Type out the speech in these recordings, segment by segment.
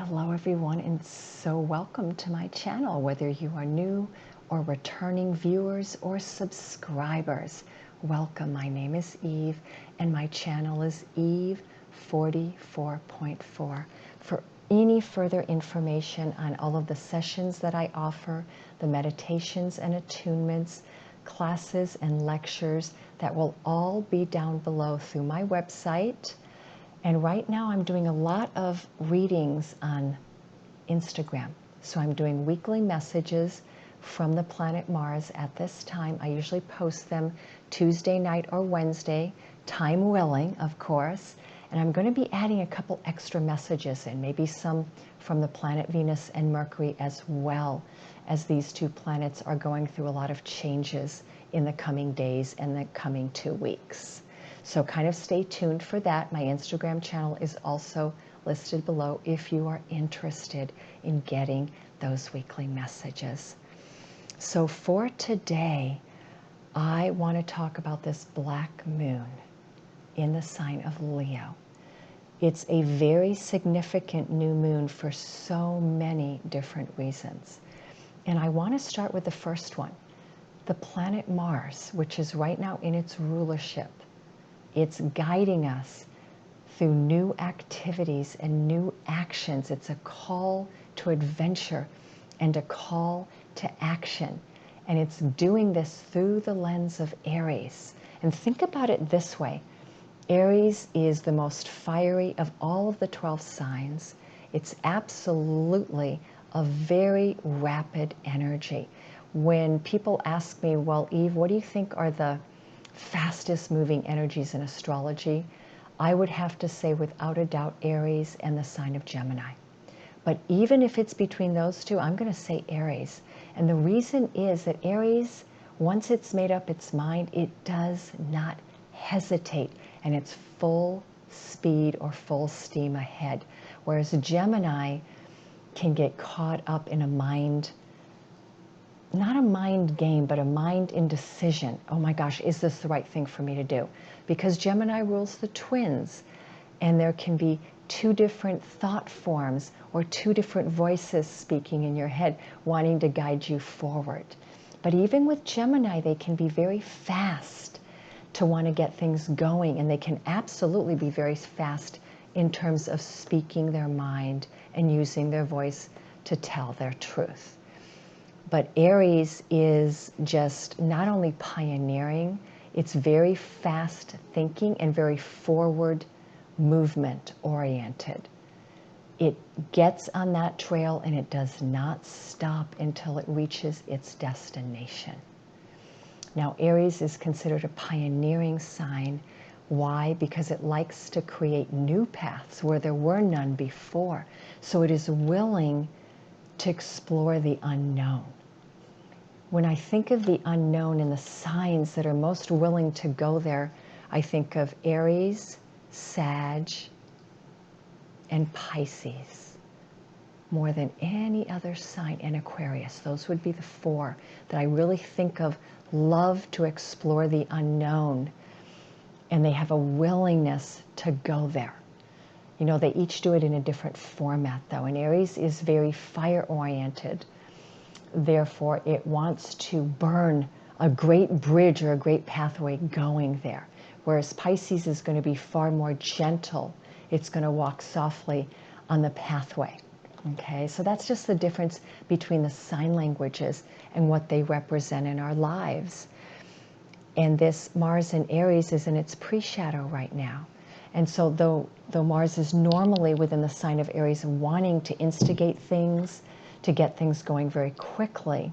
Hello everyone, and so welcome to my channel, whether you are new or returning viewers or subscribers. Welcome. My name is Eve and my channel is Eve 44.4. For any further information on all of the sessions that I offer, the meditations and attunements, classes and lectures, that will all be down below through my website. And right now I'm doing a lot of readings on Instagram. So I'm doing weekly messages from the planet Mars at this time. I usually post them Tuesday night or Wednesday, time willing, of course. And I'm going to be adding a couple extra messages in, maybe some from the planet Venus and Mercury, as well, as these two planets are going through a lot of changes in the coming days and the coming 2 weeks. So kind of stay tuned for that. My Instagram channel is also listed below if you are interested in getting those weekly messages. So for today, I want to talk about this black moon in the sign of Leo. It's a very significant new moon for so many different reasons. And I want to start with the first one, the planet Mars, which is right now in its rulership. It's guiding us through new activities and new actions. It's a call to adventure and a call to action. And it's doing this through the lens of Aries. And think about it this way. Aries is the most fiery of all of the 12 signs. It's absolutely a very rapid energy. When people ask me, well, Eve, what do you think are the fastest moving energies in astrology? I would have to say without a doubt Aries and the sign of Gemini. But even if it's between those two, I'm going to say Aries. And the reason is that Aries, once it's made up its mind, it does not hesitate, and it's full speed or full steam ahead. Whereas Gemini can get caught up in a mind, not a mind game, but a mind indecision. Oh my gosh, is this the right thing for me to do? Because Gemini rules the twins, and there can be two different thought forms or two different voices speaking in your head, wanting to guide you forward. But even with Gemini, they can be very fast to want to get things going, and they can absolutely be very fast in terms of speaking their mind and using their voice to tell their truth. But Aries is just not only pioneering, it's very fast thinking and very forward movement oriented. It gets on that trail and it does not stop until it reaches its destination. Now, Aries is considered a pioneering sign. Why? Because it likes to create new paths where there were none before. So it is willing to explore the unknown. When I think of the unknown and the signs that are most willing to go there, I think of Aries, Sag, and Pisces more than any other sign, and Aquarius. Those would be the four that I really think of, love to explore the unknown, and they have a willingness to go there. You know, they each do it in a different format though, and Aries is very fire-oriented. Therefore, it wants to burn a great bridge or a great pathway going there. Whereas Pisces is going to be far more gentle. It's going to walk softly on the pathway. Okay, so that's just the difference between the sign languages and what they represent in our lives. And this Mars in Aries is in its pre-shadow right now. And so though Mars is normally within the sign of Aries and wanting to instigate things, to get things going very quickly,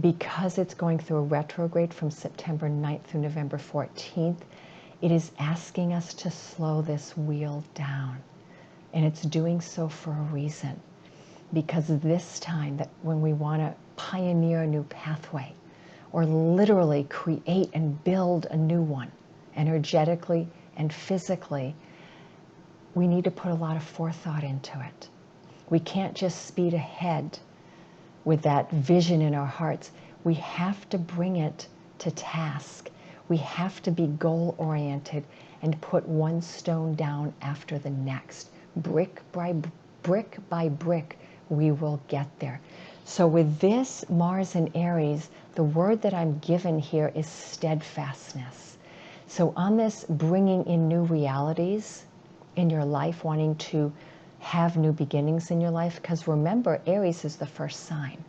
because it's going through a retrograde from September 9th through November 14th, it is asking us to slow this wheel down. And it's doing so for a reason. Because this time, that when we want to pioneer a new pathway, or literally create and build a new one, energetically and physically, we need to put a lot of forethought into it. We can't just speed ahead with that vision in our hearts. We have to bring it to task. We have to be goal-oriented and put one stone down after the next, brick by brick by brick, we will get there. So with this Mars in Aries, the word that I'm given here is steadfastness. So on this bringing in new realities in your life, wanting to have new beginnings in your life, because remember, Aries is the first sign.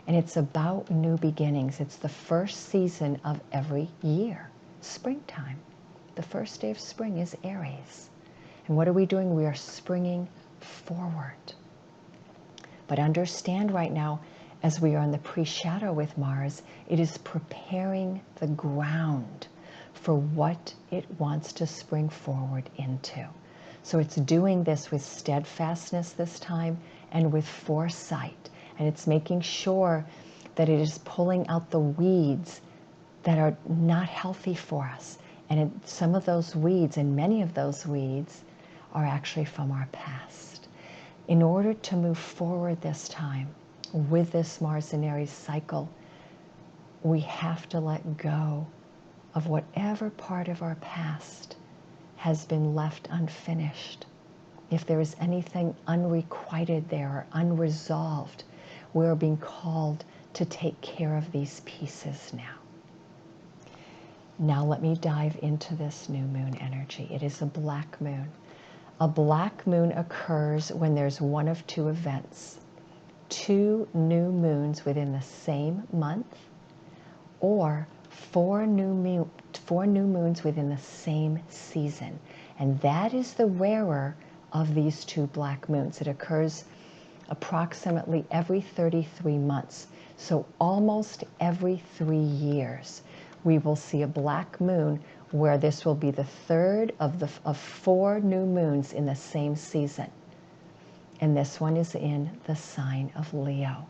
And it's about new beginnings. It's the first season of every year, springtime. The first day of spring is Aries. And what are we doing? We are springing forward. But understand right now, as we are in the pre-shadow with Mars, it is preparing the ground for what it wants to spring forward into. So it's doing this with steadfastness this time and with foresight. And it's making sure that it is pulling out the weeds that are not healthy for us. And some of those weeds, and many of those weeds, are actually from our past. In order to move forward this time with this Mars and Aries cycle, we have to let go of whatever part of our past has been left unfinished. If there is anything unrequited there or unresolved, we are being called to take care of these pieces now. Now let me dive into this new moon energy. It is a black moon. A black moon occurs when there's one of two events. 2 new moons within the same month, or 4 new moons within the same season. And that is the rarer of these 2 black moons. It occurs approximately every 33 months. So almost every 3 years, we will see a black moon, where this will be the third of 4 new moons in the same season. And this one is in the sign of Leo.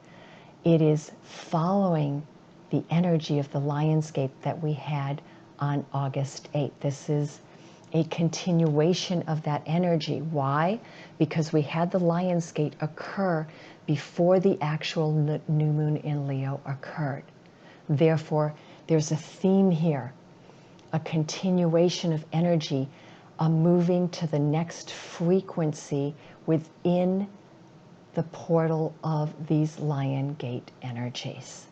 It is following the energy of the Lionsgate that we had on August 8th. This is a continuation of that energy. Why? Because we had the Lionsgate occur before the actual new moon in Leo occurred. Therefore, there's a theme here, a continuation of energy, a moving to the next frequency within the portal of these Lion Gate energies.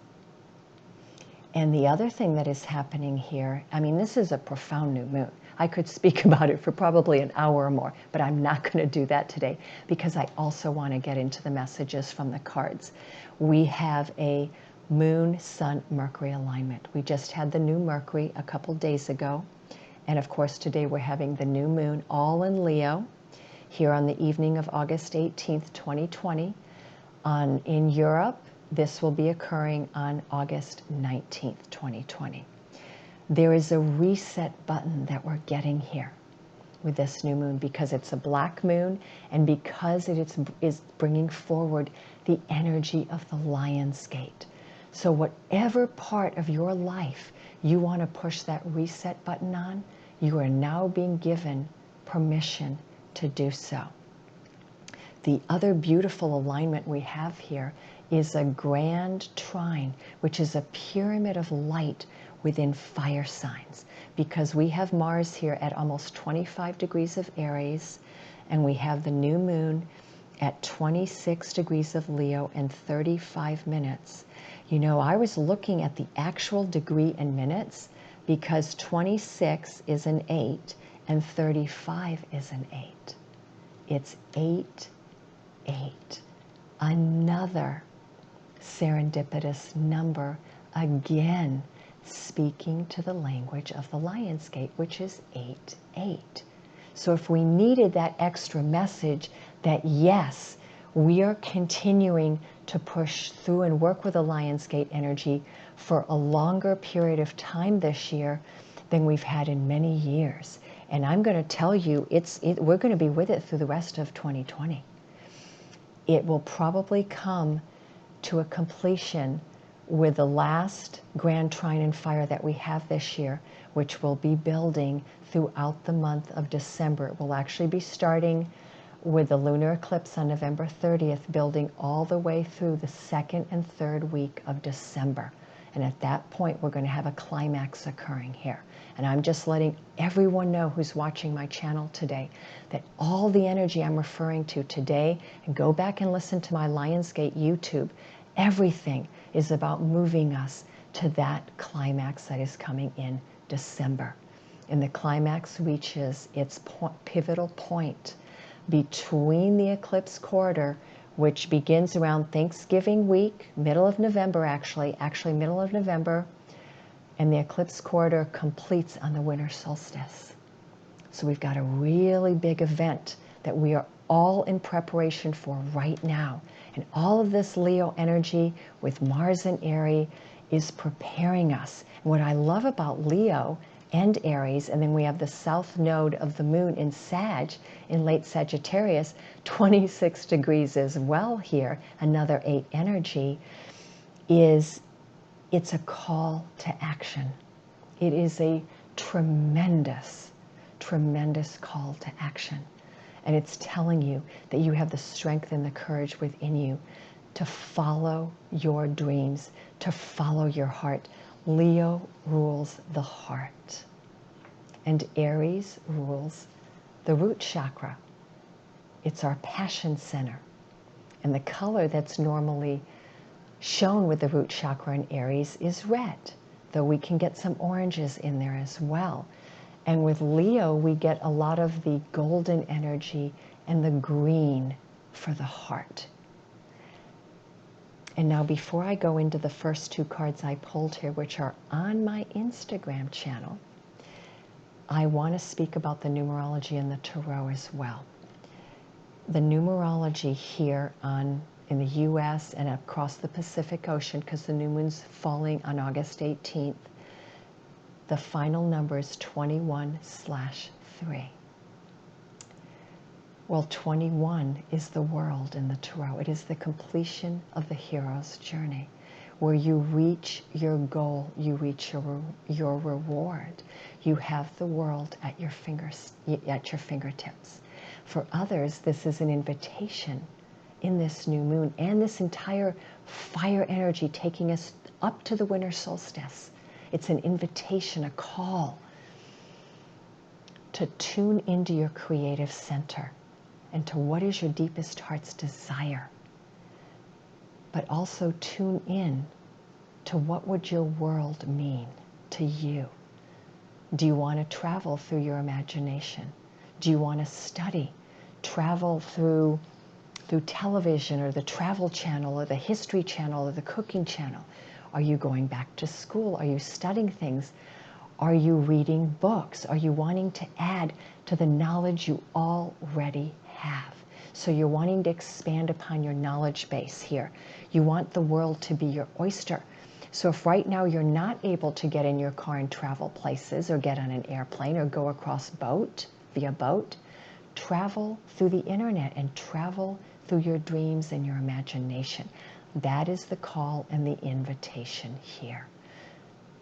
And the other thing that is happening here, I mean, this is a profound new moon. I could speak about it for probably an hour or more, but I'm not going to do that today because I also want to get into the messages from the cards. We have a Moon, Sun, Mercury alignment. We just had the new Mercury a couple days ago. And of course, today we're having the new moon all in Leo here on the evening of August 18th, 2020. In Europe, this will be occurring on August 19th, 2020. There is a reset button that we're getting here with this new moon because it's a black moon and because it is bringing forward the energy of the Lion's Gate. So whatever part of your life you want to push that reset button on, you are now being given permission to do so. The other beautiful alignment we have here is a grand trine, which is a pyramid of light within fire signs, because we have Mars here at almost 25 degrees of Aries, and we have the new moon at 26 degrees of Leo and 35 minutes. You know, I was looking at the actual degree in minutes because 26 is an 8 and 35 is an 8. It's 8, 8. Another serendipitous number, again speaking to the language of the Lion's Gate, which is 8, 8. So if we needed that extra message that yes, we are continuing to push through and work with the Lion's Gate energy for a longer period of time this year than we've had in many years. And I'm going to tell you, we're going to be with it through the rest of 2020. It will probably come to a completion with the last grand trine and fire that we have this year, which will be building throughout the month of December. It will actually be starting with the lunar eclipse on November 30th, building all the way through the 2nd and 3rd week of December. And at that point, we're going to have a climax occurring here. And I'm just letting everyone know who's watching my channel today that all the energy I'm referring to today, and go back and listen to my Lionsgate YouTube, everything is about moving us to that climax that is coming in December. And the climax reaches its pivotal point between the eclipse quarter, which begins around Thanksgiving week, middle of November actually middle of November, and the eclipse quarter completes on the winter solstice. So we've got a really big event that we are all in preparation for right now. And all of this Leo energy with Mars and Aries is preparing us. And what I love about Leo and Aries, and then we have the south node of the moon in Sag, in late Sagittarius, 26 degrees as well here, another 8 energy, is it's a call to action. It is a tremendous, tremendous call to action. And it's telling you that you have the strength and the courage within you to follow your dreams, to follow your heart. Leo rules the heart, and Aries rules the root chakra. It's our passion center. And the color that's normally shown with the root chakra in Aries is red, though we can get some oranges in there as well. And with Leo, we get a lot of the golden energy and the green for the heart. And now before I go into the first 2 cards I pulled here, which are on my Instagram channel, I want to speak about the numerology in the tarot as well. The numerology here in the US and across the Pacific Ocean, because the new moon's falling on August 18th, the final number is 21/3. Well, 21 is the world in the tarot. It is the completion of the hero's journey, where you reach your goal, you reach your reward. You have the world at your fingertips. For others, this is an invitation in this new moon and this entire fire energy taking us up to the winter solstice. It's an invitation, a call to tune into your creative center and to what is your deepest heart's desire. But also tune in to what would your world mean to you. Do you want to travel through your imagination? Do you want to study? Travel through television or the Travel Channel or the History Channel or the Cooking Channel? Are you going back to school? Are you studying things? Are you reading books? Are you wanting to add to the knowledge you already have? So you're wanting to expand upon your knowledge base here. You want the world to be your oyster. So if right now you're not able to get in your car and travel places or get on an airplane or go across via boat, travel through the internet and travel through your dreams and your imagination. That is the call and the invitation here.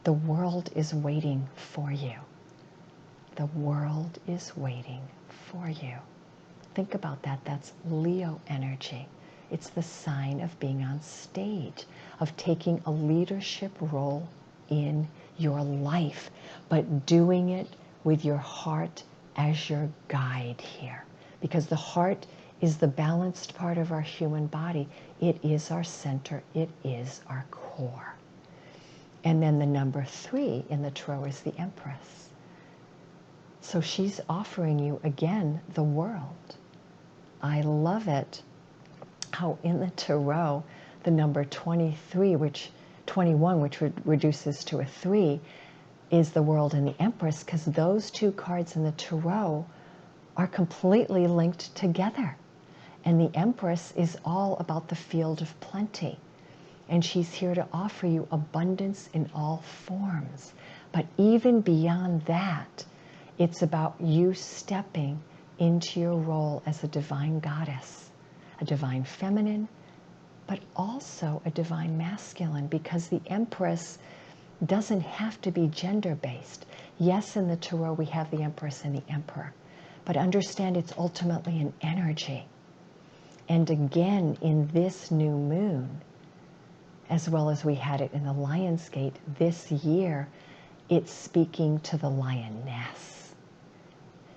The world is waiting for you. The world is waiting for you. Think about that. That's Leo energy. It's the sign of being on stage, of taking a leadership role in your life, but doing it with your heart as your guide here. Because the heart is the balanced part of our human body. It is our center. It is our core. And then the number 3 in the tarot is the Empress. So she's offering you, again, the world. I love it how in the tarot, the number 21, which reduces to a 3, is the world and the Empress, because those 2 cards in the tarot are completely linked together. And the Empress is all about the field of plenty. And she's here to offer you abundance in all forms. But even beyond that, it's about you stepping into your role as a divine goddess, a divine feminine, but also a divine masculine, because the Empress doesn't have to be gender-based. Yes, in the tarot we have the Empress and the Emperor, but understand it's ultimately an energy. And again, in this new moon, as well as we had it in the Lion's Gate. This year, it's speaking to the lioness.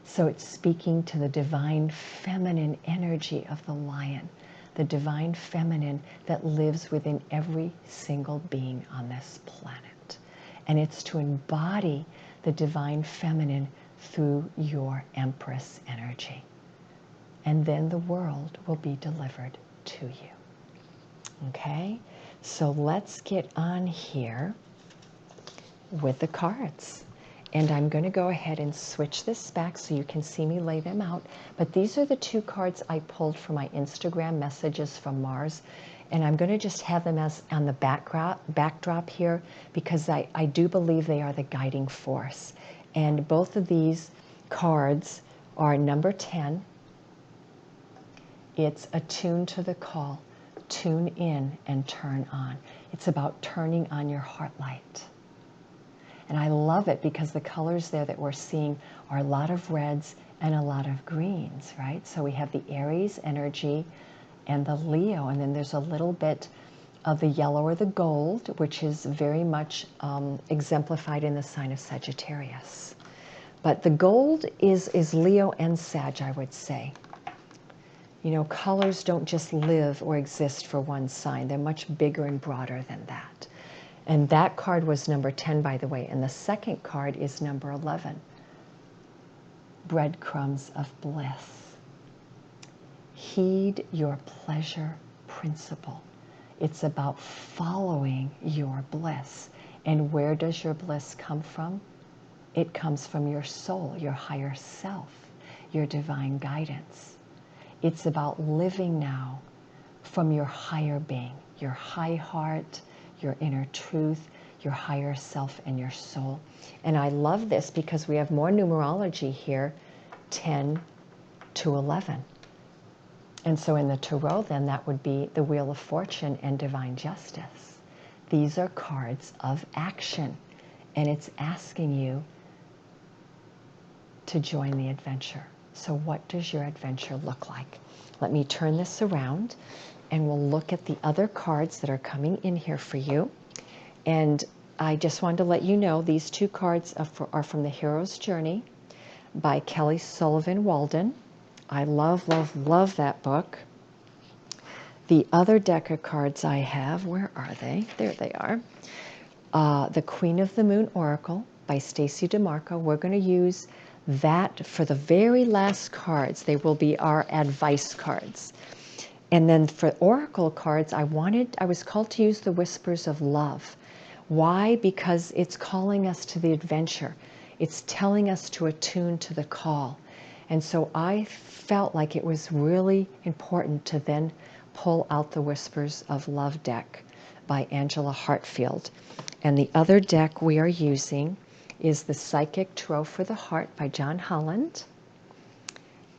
So it's speaking to the divine feminine energy of the lion, the divine feminine that lives within every single being on this planet. And it's to embody the divine feminine through your Empress energy. And then the world will be delivered to you. Okay? So let's get on here with the cards. And I'm going to go ahead and switch this back so you can see me lay them out. But these are the two cards I pulled from my Instagram messages from Mars. And I'm going to just have them as on the backdrop here, because I do believe they are the guiding force. And both of these cards are number 10. It's attune to the call. Tune in and turn on. It's about turning on your heart light. And I love it because the colors there that we're seeing are a lot of reds and a lot of greens, right? So we have the Aries energy and the Leo, and then there's a little bit of the yellow or the gold, which is very much exemplified in the sign of Sagittarius. But the gold is Leo and Sag, I would say. You know, colors don't just live or exist for one sign. They're much bigger and broader than that. And that card was number 10, by the way. And the second card is number 11. Breadcrumbs of bliss. Heed your pleasure principle. It's about following your bliss. And where does your bliss come from? It comes from your soul, your higher self, your divine guidance. It's about living now from your higher being, your high heart, your inner truth, your higher self, and your soul. And I love this because we have more numerology here, 10 to 11. And so in the Tarot, then, that would be the Wheel of Fortune and Divine Justice. These are cards of action, and it's asking you to join the adventure. So what does your adventure look like? Let me turn this around, and we'll look at the other cards that are coming in here for you. And I just wanted to let you know these two cards are from The Hero's Journey by Kelly Sullivan Walden. I love, love, love that book. The other deck of cards I have, where are they? There they are. The Queen of the Moon Oracle by Stacy DeMarco. We're going to use that for the very last cards. They will be our advice cards. And then for Oracle cards, I was called to use the Whispers of Love. Why? Because it's calling us to the adventure. It's telling us to attune to the call. And so I felt like it was really important to then pull out the Whispers of Love deck by Angela Hartfield. And the other deck we are using is the Psychic Tarot for the Heart by John Holland.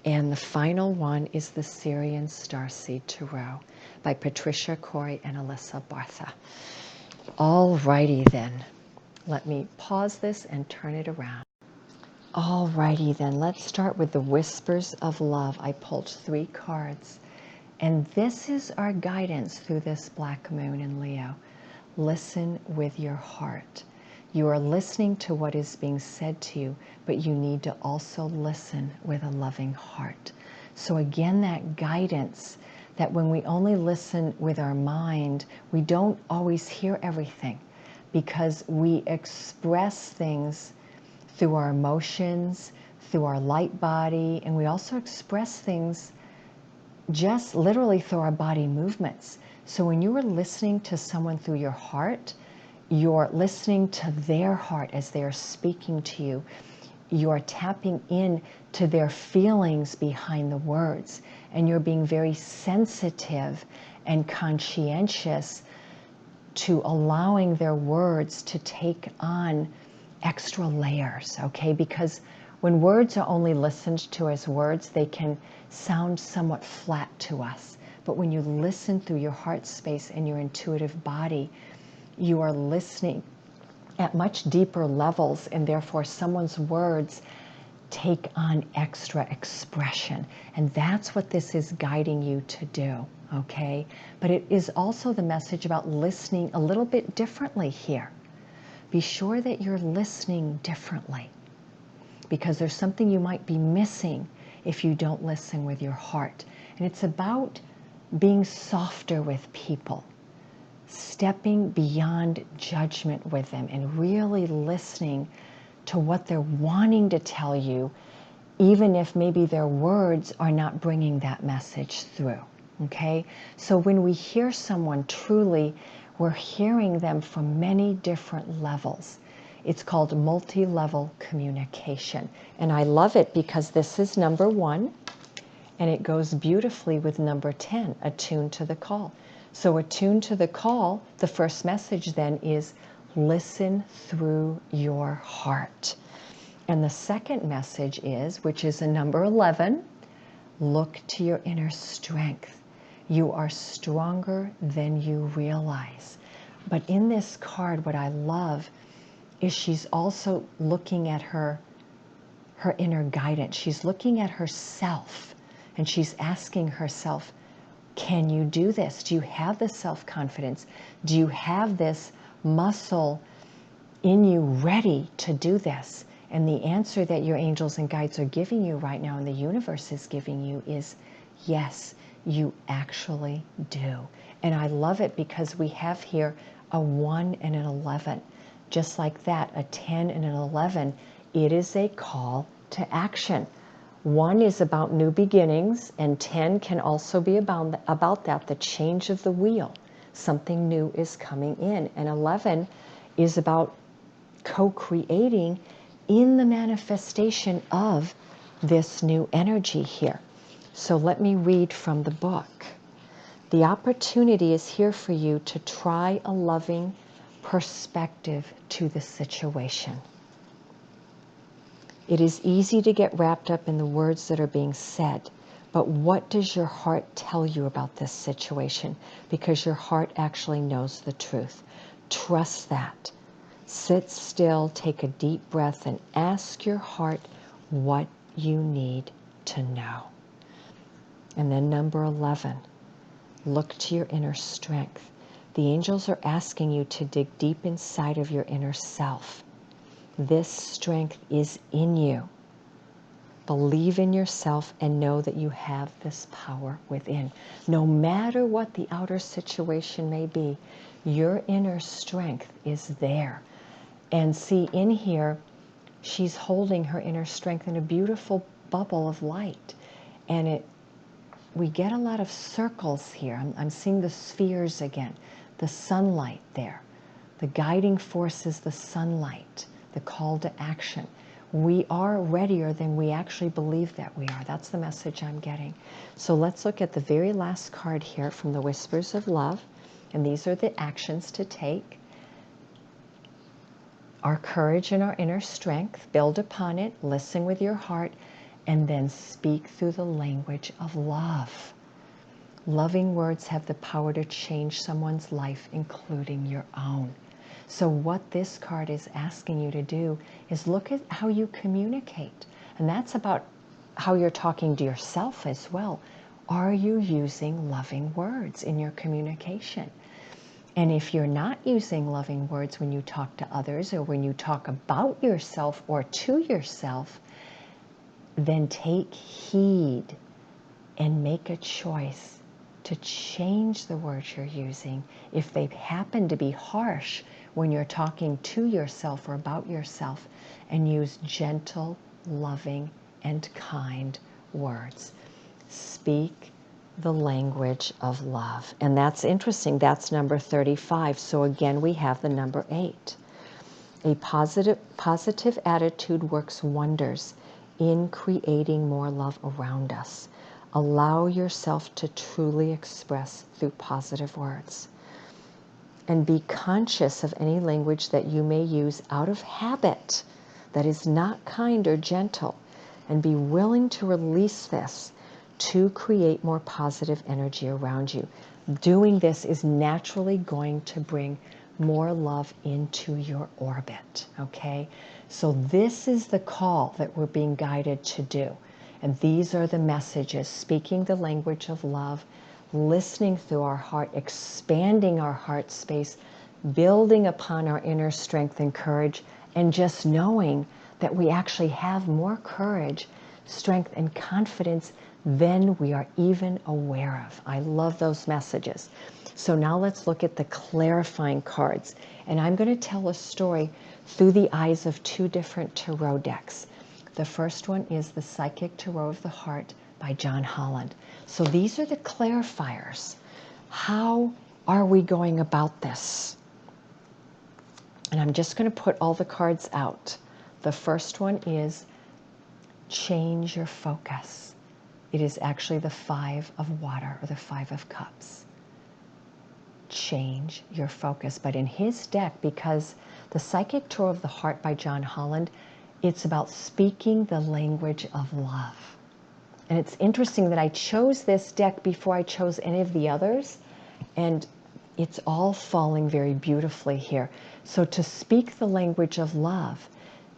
And the final one is the Sirian Starseed Tarot by Patricia, Cori, and Alysa Bartha. All righty then. Let me pause this and turn it around. All righty then. Let's start with the Whispers of Love. I pulled 3 cards. And this is our guidance through this black moon in Leo. Listen with your heart. You are listening to what is being said to you, but you need to also listen with a loving heart. So again, that guidance that when we only listen with our mind, we don't always hear everything because we express things through our emotions, through our light body, and we also express things just literally through our body movements. So when you are listening to someone through your heart, you're listening to their heart as they are speaking to you. You're tapping in to their feelings behind the words, and you're being very sensitive and conscientious to allowing their words to take on extra layers, okay? Because when words are only listened to as words, they can sound somewhat flat to us. But when you listen through your heart space and your intuitive body, you are listening at much deeper levels, and therefore someone's words take on extra expression. And that's what this is guiding you to do, okay? But it is also the message about listening a little bit differently here. Be sure that you're listening differently, because there's something you might be missing if you don't listen with your heart. And it's about being softer with people, stepping beyond judgment with them, and really listening to what they're wanting to tell you, even if maybe their words are not bringing that message through, okay? So when we hear someone truly, we're hearing them from many different levels. It's called multi-level communication. And I love it because this is number 1, and it goes beautifully with number 10, attuned to the call. So attuned to the call, the first message then is listen through your heart. And the second message is, which is a number 11, look to your inner strength. You are stronger than you realize. But in this card, what I love is she's also looking at her inner guidance. She's looking at herself, and she's asking herself, can you do this? Do you have the self-confidence? Do you have this muscle in you ready to do this? And the answer that your angels and guides are giving you right now, and the universe is giving you, is yes, you actually do. And I love it because we have here a 1 and an 11. Just like that, a 10 and an 11, it is a call to action. 1 is about new beginnings, and 10 can also be about that, the change of the wheel. Something new is coming in. And 11 is about co-creating in the manifestation of this new energy here. So let me read from the book. The opportunity is here for you to try a loving perspective to the situation. It is easy to get wrapped up in the words that are being said, but what does your heart tell you about this situation? Because your heart actually knows the truth. Trust that. Sit still, take a deep breath, and ask your heart what you need to know. And then number 11, look to your inner strength. The angels are asking you to dig deep inside of your inner self. This strength is in you. Believe in yourself and know that you have this power within. No matter what the outer situation may be, your inner strength is there. And see, in here, she's holding her inner strength in a beautiful bubble of light. And we get a lot of circles here. I'm seeing the spheres again, the sunlight there. The guiding force is the sunlight, the call to action. We are readier than we actually believe that we are. That's the message I'm getting. So let's look at the very last card here from the Whispers of Love. And these are the actions to take. Our courage and our inner strength, build upon it, listen with your heart, and then speak through the language of love. Loving words have the power to change someone's life, including your own. So what this card is asking you to do is look at how you communicate. And that's about how you're talking to yourself as well. Are you using loving words in your communication? And if you're not using loving words when you talk to others, or when you talk about yourself or to yourself, then take heed and make a choice to change the words you're using if they happen to be harsh when you're talking to yourself or about yourself, and use gentle, loving, and kind words. Speak the language of love. And that's interesting. That's number 35. So again, we have the number 8. A positive attitude works wonders in creating more love around us. Allow yourself to truly express through positive words. And be conscious of any language that you may use out of habit that is not kind or gentle, and be willing to release this to create more positive energy around you. Doing this is naturally going to bring more love into your orbit, okay? So this is the call that we're being guided to do. And these are the messages: speaking the language of love, listening through our heart, expanding our heart space, building upon our inner strength and courage, and just knowing that we actually have more courage, strength, and confidence than we are even aware of. I love those messages. So now let's look at the clarifying cards. And I'm going to tell a story through the eyes of two different tarot decks. The first one is the Psychic Tarot of the Heart by John Holland. So these are the clarifiers. How are we going about this? And I'm just going to put all the cards out. The first one is change your focus. It is actually the Five of Water, or the Five of Cups. Change your focus. But in his deck, because the Psychic Tarot of the Heart by John Holland, it's about speaking the language of love. And it's interesting that I chose this deck before I chose any of the others, and it's all falling very beautifully here. So to speak the language of love,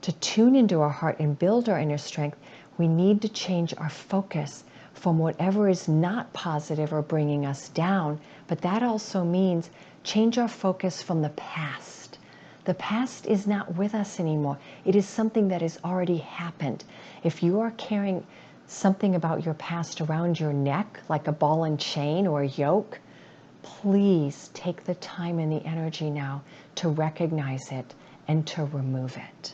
to tune into our heart and build our inner strength, we need to change our focus from whatever is not positive or bringing us down. But that also means change our focus from the past. The past is not with us anymore. It is something that has already happened. If you are carrying something about your past around your neck, like a ball and chain or a yoke, please take the time and the energy now to recognize it and to remove it.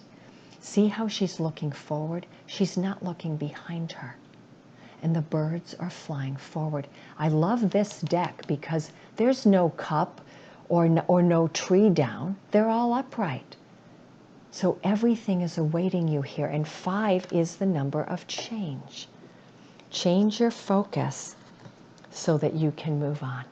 See how she's looking forward? She's not looking behind her. And the birds are flying forward. I love this deck because there's no cup or no tree down. They're all upright. So everything is awaiting you here. And 5 is the number of change. Change your focus so that you can move on.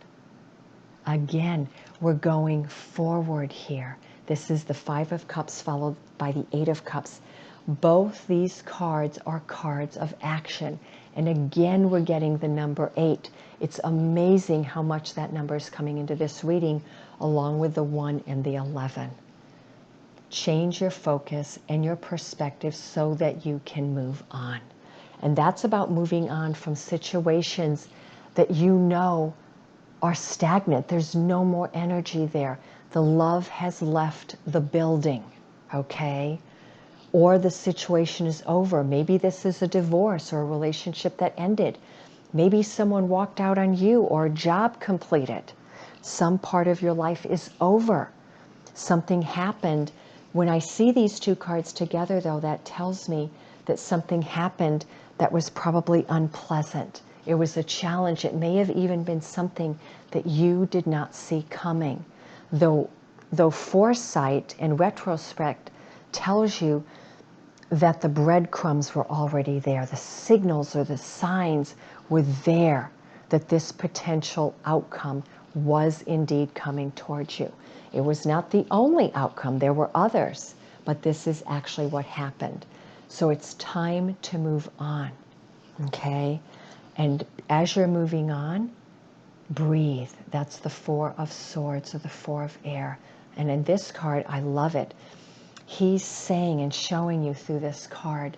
Again, we're going forward here. This is the 5 of Cups followed by the 8 of Cups. Both these cards are cards of action. And again, we're getting the number 8. It's amazing how much that number is coming into this reading, along with the 1 and the 11. Change your focus and your perspective so that you can move on. And that's about moving on from situations that you know are stagnant. There's no more energy there. The love has left the building, okay? Or the situation is over. Maybe this is a divorce or a relationship that ended. Maybe someone walked out on you or a job completed. Some part of your life is over. Something happened. When I see these two cards together, though, that tells me that something happened that was probably unpleasant. It was a challenge. It may have even been something that you did not see coming. Though foresight and retrospect tells you that the breadcrumbs were already there. The signals or the signs were there that this potential outcome was indeed coming towards you. It was not the only outcome. There were others, but this is actually what happened. So it's time to move on, okay? And as you're moving on, breathe. That's the 4 of Swords, or the 4 of air. And in this card, I love it. He's saying and showing you through this card,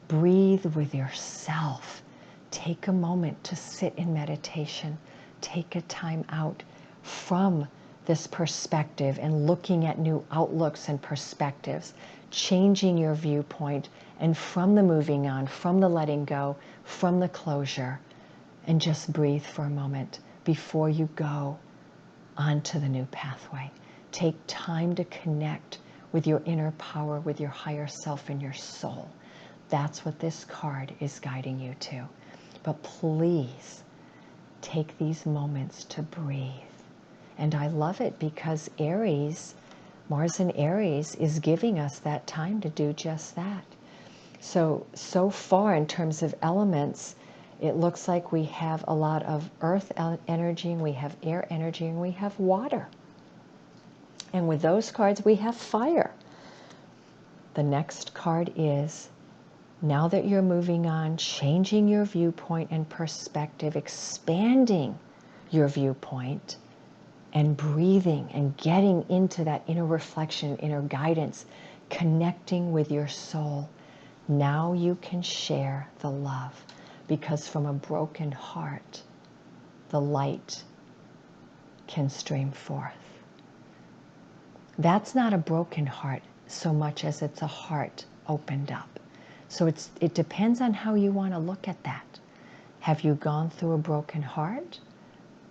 breathe with yourself. Take a moment to sit in meditation. Take a time out from this perspective and looking at new outlooks and perspectives, changing your viewpoint, and from the moving on, from the letting go, from the closure, and just breathe for a moment before you go onto the new pathway. Take time to connect with your inner power, with your higher self and your soul. That's what this card is guiding you to. But please take these moments to breathe. And I love it because Aries, Mars in Aries, is giving us that time to do just that. So far in terms of elements, it looks like we have a lot of earth energy, and we have air energy, and we have water. And with those cards, we have fire. The next card is, now that you're moving on, changing your viewpoint and perspective, expanding your viewpoint, and breathing and getting into that inner reflection, inner guidance, connecting with your soul. Now you can share the love, because from a broken heart, the light can stream forth. That's not a broken heart so much as it's a heart opened up. So it depends on how you want to look at that. Have you gone through a broken heart,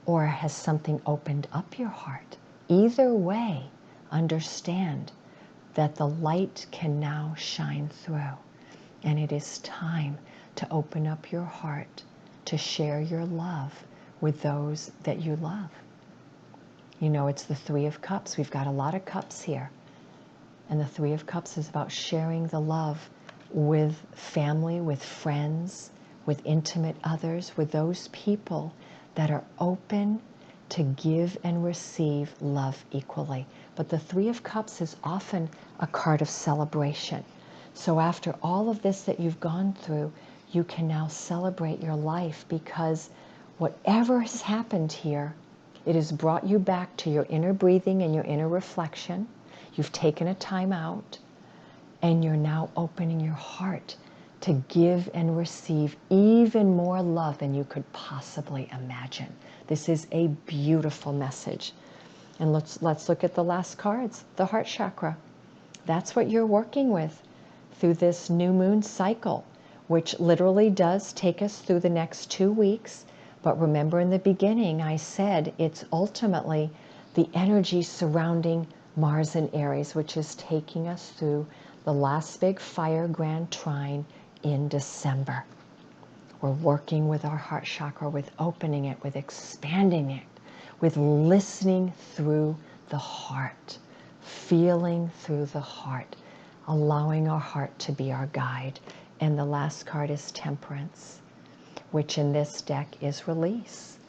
or has something opened up your heart? Either way, understand that the light can now shine through. And it is time to open up your heart to share your love with those that you love. You know, it's the Three of Cups. We've got a lot of cups here. And the Three of Cups is about sharing the love with family, with friends, with intimate others, with those people that are open to give and receive love equally. But the Three of Cups is often a card of celebration. So after all of this that you've gone through, you can now celebrate your life, because whatever has happened here, it has brought you back to your inner breathing and your inner reflection. You've taken a time out, and you're now opening your heart to give and receive even more love than you could possibly imagine. This is a beautiful message. And let's look at the last cards, the heart chakra. That's what you're working with through this new moon cycle, which literally does take us through the next 2 weeks. But remember, in the beginning, I said it's ultimately the energy surrounding Mars in Aries, which is taking us through the last big fire grand trine in December. We're working with our heart chakra, with opening it, with expanding it, with listening through the heart, feeling through the heart, allowing our heart to be our guide. And the last card is Temperance, which in this deck is release.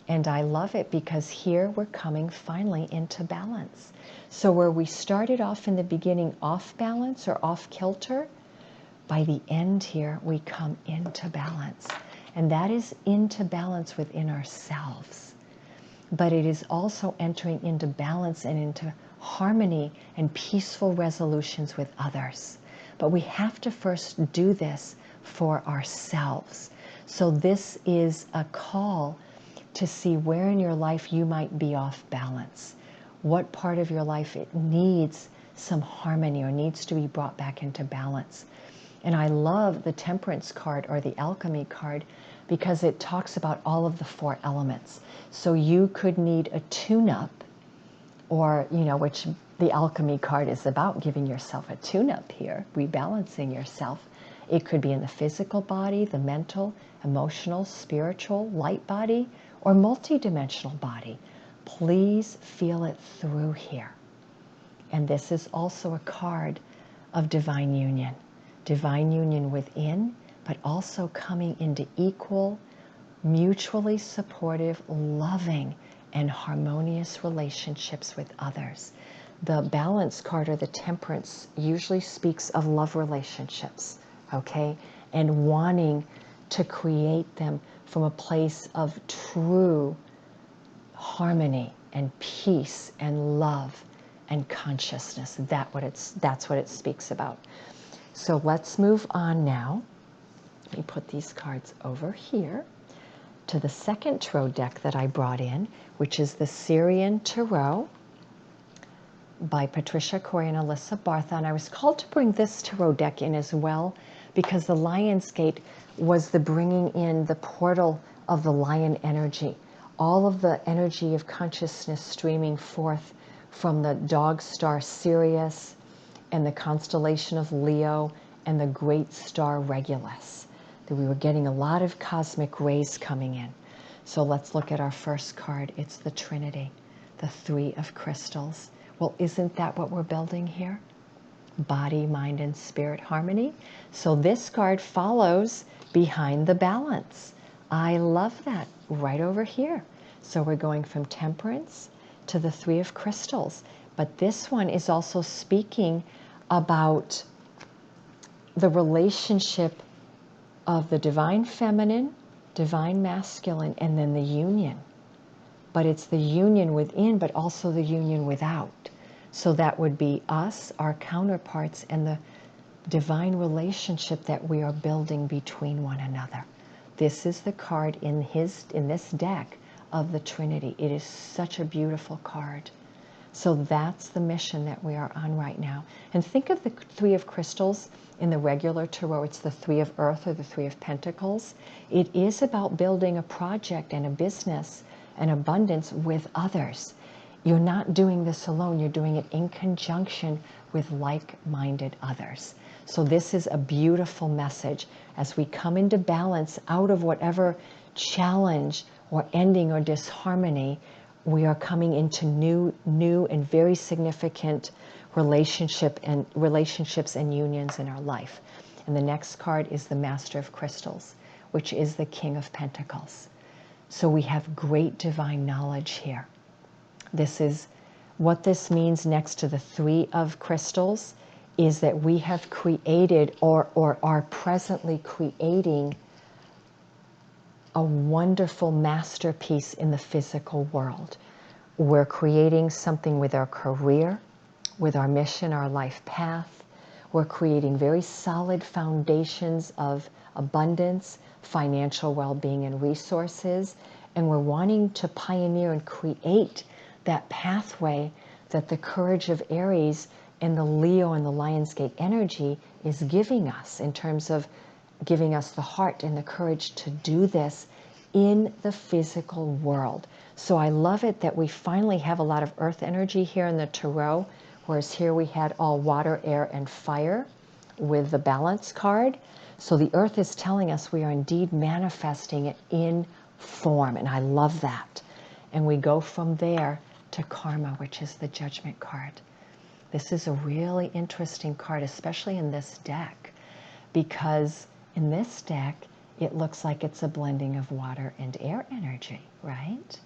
And I love it because here we're coming finally into balance. So where we started off in the beginning off balance or off kilter, by the end here we come into balance. And that is into balance within ourselves. But it is also entering into balance and into harmony and peaceful resolutions with others. But we have to first do this for ourselves. So this is a call to see where in your life you might be off balance. What part of your life it needs some harmony or needs to be brought back into balance. And I love the Temperance card or the Alchemy card because it talks about all of the 4 elements. So you could need a tune-up, or, you know, which the Alchemy card is about, giving yourself a tune-up here, rebalancing yourself. It could be in the physical body, the mental, emotional, spiritual, light body, or multidimensional body. Please feel it through here. And this is also a card of divine union within, but also coming into equal, mutually supportive, loving, and harmonious relationships with others. The Balance card or the Temperance usually speaks of love relationships, okay? And wanting to create them from a place of true harmony and peace and love and consciousness. That's what it speaks about. So let's move on now. Let me put these cards over here to the second tarot deck that I brought in, which is the Sirian Tarot by Patricia, Cori, and Alysa, Bartha. And I was called to bring this tarot deck in as well because the Lion's Gate was the bringing in the portal of the lion energy. All of the energy of consciousness streaming forth from the dog star Sirius and the constellation of Leo and the great star Regulus. That we were getting a lot of cosmic rays coming in. So let's look at our first card. It's the Trinity, the 3 of crystals. Well, isn't that what we're building here? Body, mind, and spirit harmony. So this card follows behind the Balance. I love that, right over here. So we're going from Temperance to the 3 of crystals. But this one is also speaking about the relationship of the divine feminine, divine masculine, and then the union but it's the union within, but also the union without. So that would be us, our counterparts, and the divine relationship that we are building between one another. This is the card in this deck of the Trinity. It is such a beautiful card. So that's the mission that we are on right now. And think of the Three of Crystals in the regular tarot. It's the Three of Earth or the Three of Pentacles. It is about building a project and a business and abundance with others. You're not doing this alone. You're doing it in conjunction with like-minded others. So this is a beautiful message as we come into balance out of whatever challenge or ending or disharmony. We are coming into new and very significant relationships and unions in our life. And the next card is the Master of Crystals, which is the King of Pentacles. So we have great divine knowledge here. This is what this means next to the Three of Crystals is that we have created or are presently creating a wonderful masterpiece in the physical world. We're creating something with our career, with our mission, our life path. We're creating very solid foundations of abundance, financial well-being and resources, and we're wanting to pioneer and create that pathway that the courage of Aries and the Leo and the Lionsgate energy is giving us in terms of giving us the heart and the courage to do this in the physical world. So I love it that we finally have a lot of earth energy here in the tarot, whereas here we had all water, air, and fire with the balance card. So the earth is telling us we are indeed manifesting it in form, and I love that. And we go from there to karma, which is the judgment card. This is a really interesting card, especially in this deck, because in this deck, it looks like it's a blending of water and air energy, right?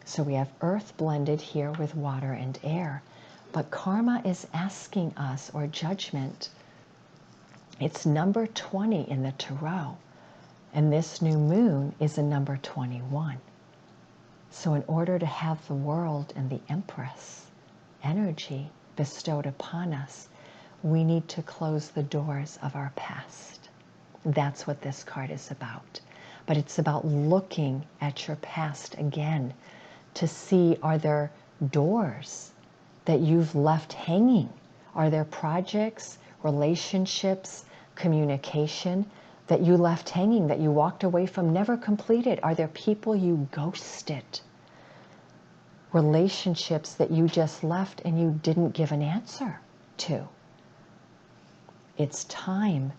So we have earth blended here with water and air. But karma is asking us, or judgment, it's number 20 in the tarot. And this new moon is a number 21. So in order to have the world and the Empress energy bestowed upon us, we need to close the doors of our past. That's what this card is about. But it's about looking at your past again to see, are there doors that you've left hanging? Are there projects, relationships, communication that you left hanging, that you walked away from, never completed? Are there people you ghosted? Relationships that you just left and you didn't give an answer to? It's time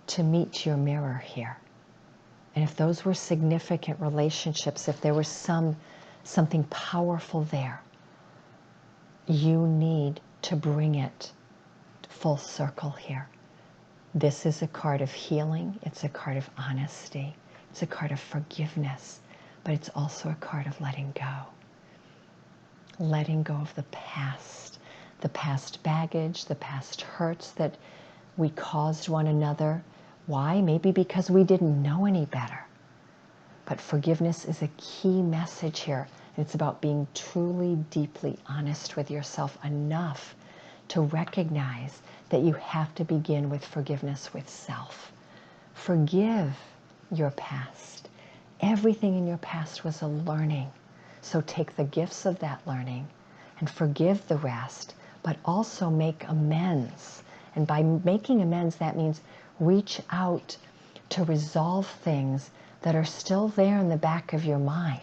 to meet your mirror here. And if those were significant relationships, if there was something powerful there, you need to bring it full circle here. This is a card of healing. It's a card of honesty. It's a card of forgiveness. But it's also a card of letting go. Letting go of the past baggage, the past hurts that we caused one another. Why? Maybe because we didn't know any better. But forgiveness is a key message here. It's about being truly, deeply honest with yourself enough to recognize that you have to begin with forgiveness with self. Forgive your past. Everything in your past was a learning. So take the gifts of that learning and forgive the rest, but also make amends. And by making amends, that means reach out to resolve things that are still there in the back of your mind.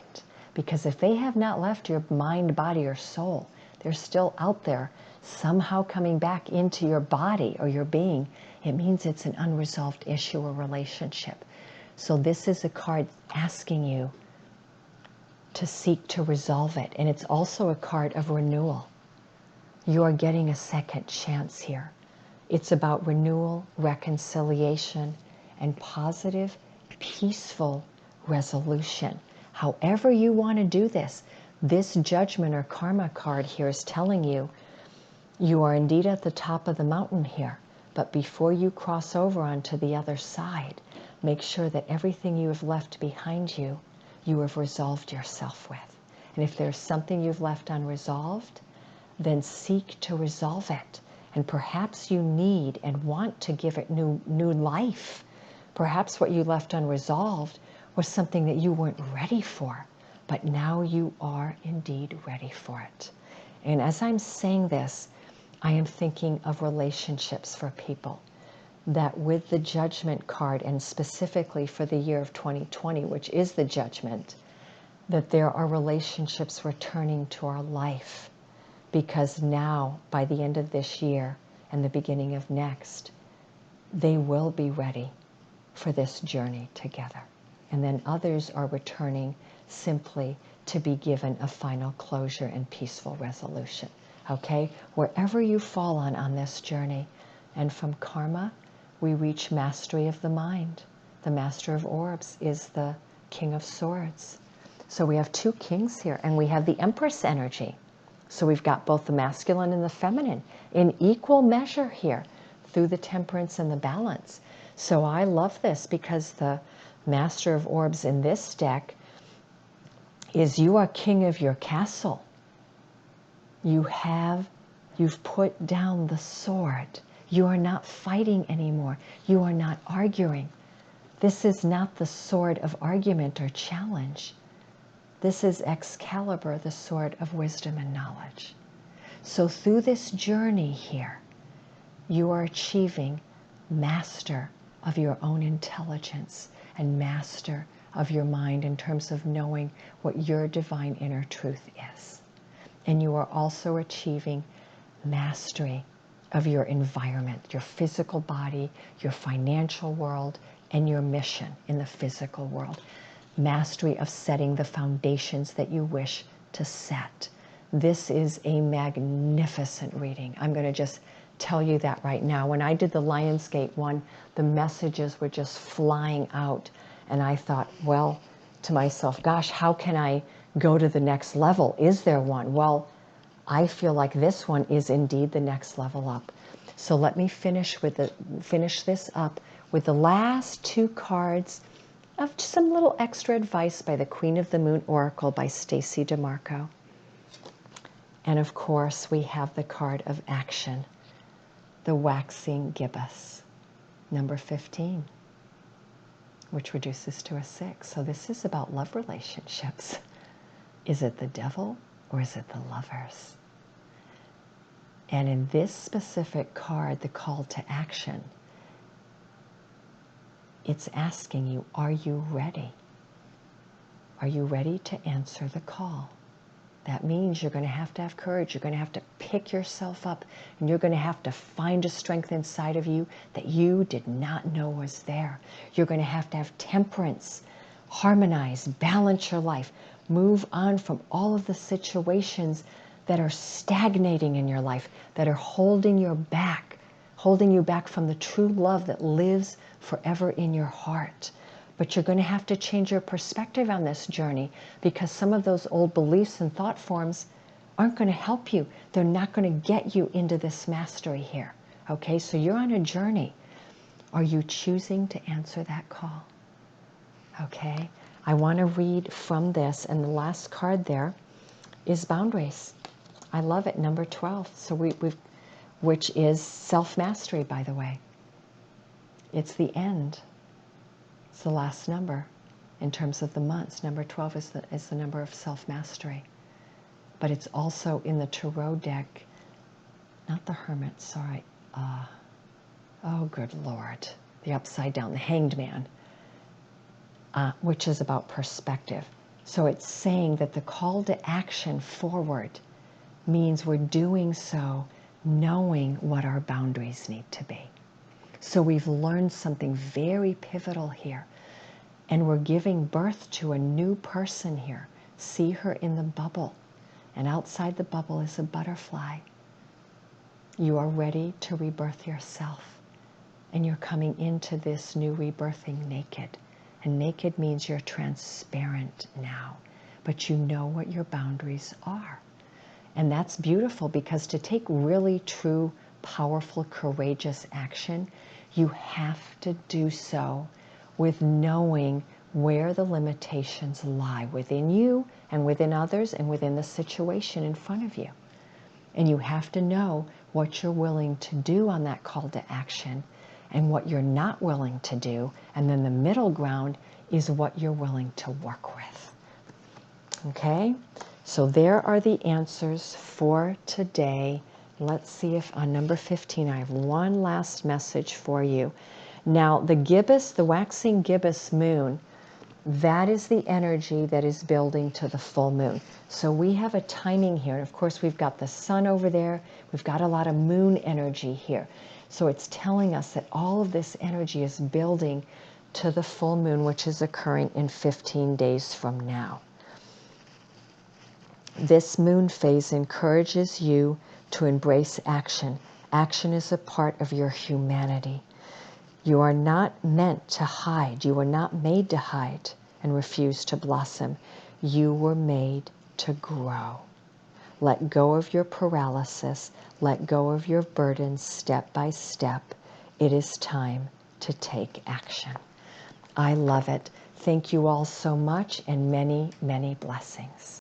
Because if they have not left your mind, body, or soul, they're still out there, somehow coming back into your body or your being. It means it's an unresolved issue or relationship. So this is a card asking you to seek to resolve it. And it's also a card of renewal. You are getting a second chance here. It's about renewal, reconciliation, and positive, peaceful resolution. However you want to do this, this judgment or karma card here is telling you, you are indeed at the top of the mountain here, but before you cross over onto the other side, make sure that everything you have left behind you, you have resolved yourself with. And if there's something you've left unresolved, then seek to resolve it. And perhaps you need and want to give it new life. Perhaps what you left unresolved was something that you weren't ready for, but now you are indeed ready for it. And as I'm saying this, I am thinking of relationships for people that with the Judgment card, and specifically for the year of 2020, which is the Judgment, that there are relationships returning to our life, because now, by the end of this year and the beginning of next, they will be ready for this journey together. And then others are returning simply to be given a final closure and peaceful resolution. Okay? Wherever you fall on this journey. And from karma, we reach mastery of the mind. The Master of Orbs is the King of Swords. So we have two kings here, and we have the Empress energy. So we've got both the masculine and the feminine in equal measure here through the temperance and the balance. So I love this because the Master of Orbs in this deck is you are king of your castle. You've put down the sword. You are not fighting anymore. You are not arguing. This is not the sword of argument or challenge. This is Excalibur, the sword of wisdom and knowledge. So through this journey here, you are achieving master of your own intelligence and master of your mind in terms of knowing what your divine inner truth is. And you are also achieving mastery of your environment, your physical body, your financial world, and your mission in the physical world. Mastery of setting the foundations that you wish to set. This is a magnificent reading. I'm going to just tell you that right now. When I did the Lionsgate one, the messages were just flying out. And I thought, well, to myself, gosh, how can I go to the next level? Is there one? Well, I feel like this one is indeed the next level up. So let me finish this up with the last two cards of some little extra advice by the Queen of the Moon Oracle by Stacy DeMarco. And of course, we have the card of action, the Waxing Gibbous, number 15, which reduces to a 6. So this is about love relationships. Is it the devil or is it the lovers? And in this specific card, the call to action, it's asking you, are you ready? Are you ready to answer the call? That means you're going to have courage. You're going to have to pick yourself up, and you're going to have to find a strength inside of you that you did not know was there. You're going to have temperance, harmonize, balance your life, move on from all of the situations that are stagnating in your life, that are holding you back from the true love that lives forever in your heart. But you're going to have to change your perspective on this journey, because some of those old beliefs and thought forms aren't going to help you. They're not going to get you into this mastery here. Okay, so you're on a journey. Are you choosing to answer that call? Okay, I want to read from this, and the last card there is boundaries. I love it, number 12. So which is self-mastery, by the way. It's the end. It's the last number in terms of the months. Number 12 is the number of self-mastery. But it's also in the Tarot deck, not the Hermit, sorry. Oh, good Lord. The upside down, the Hanged Man, which is about perspective. So it's saying that the call to action forward means we're doing so knowing what our boundaries need to be. So we've learned something very pivotal here, and we're giving birth to a new person here. See her in the bubble, and outside the bubble is a butterfly. You are ready to rebirth yourself, and you're coming into this new rebirthing naked. And naked means you're transparent now, but you know what your boundaries are. And that's beautiful, because to take really true, powerful, courageous action, you have to do so with knowing where the limitations lie within you and within others and within the situation in front of you. And you have to know what you're willing to do on that call to action and what you're not willing to do. And then the middle ground is what you're willing to work with. Okay? So there are the answers for today. Let's see if on number 15 I have one last message for you. Now, the gibbous, the waxing gibbous moon, that is the energy that is building to the full moon. So we have a timing here. And of course, we've got the sun over there. We've got a lot of moon energy here. So it's telling us that all of this energy is building to the full moon, which is occurring in 15 days from now. This moon phase encourages you to embrace action. Action is a part of your humanity. You are not meant to hide. You were not made to hide and refuse to blossom. You were made to grow. Let go of your paralysis. Let go of your burdens step by step. It is time to take action. I love it. Thank you all so much, and many, many blessings.